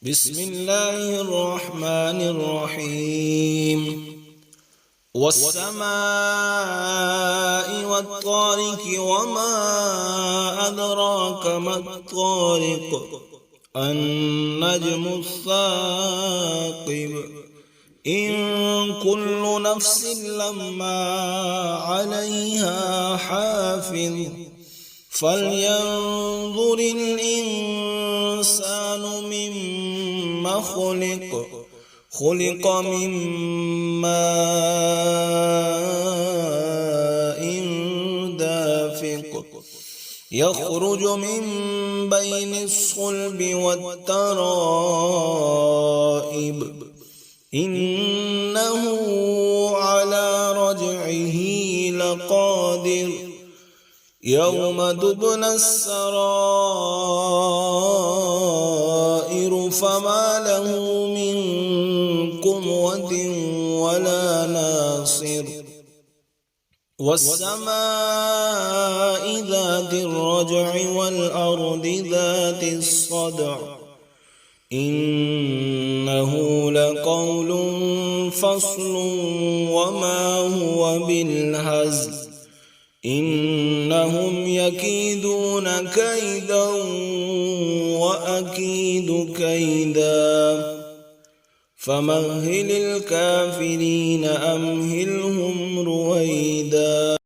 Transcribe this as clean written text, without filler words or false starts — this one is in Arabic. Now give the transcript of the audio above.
بسم الله الرحمن الرحيم والسماء والطارق وما أدراك ما الطارق النجم الثاقب إن كل نفس لما عليها حافظ فلينظر الإنسان مما خلق من ماء دافق يخرج من بين الصلب والترائب إنه على رجعه لقادر يوم تبلى السرائر فما له من قوة ولا ناصر والسماء ذات الرجع والأرض ذات الصدع إنه لقول فصل وما هو بالهزل إنهم يكيدون كيدا وأكيد كيدا فمهل الكافرين أمهلهم رويدا.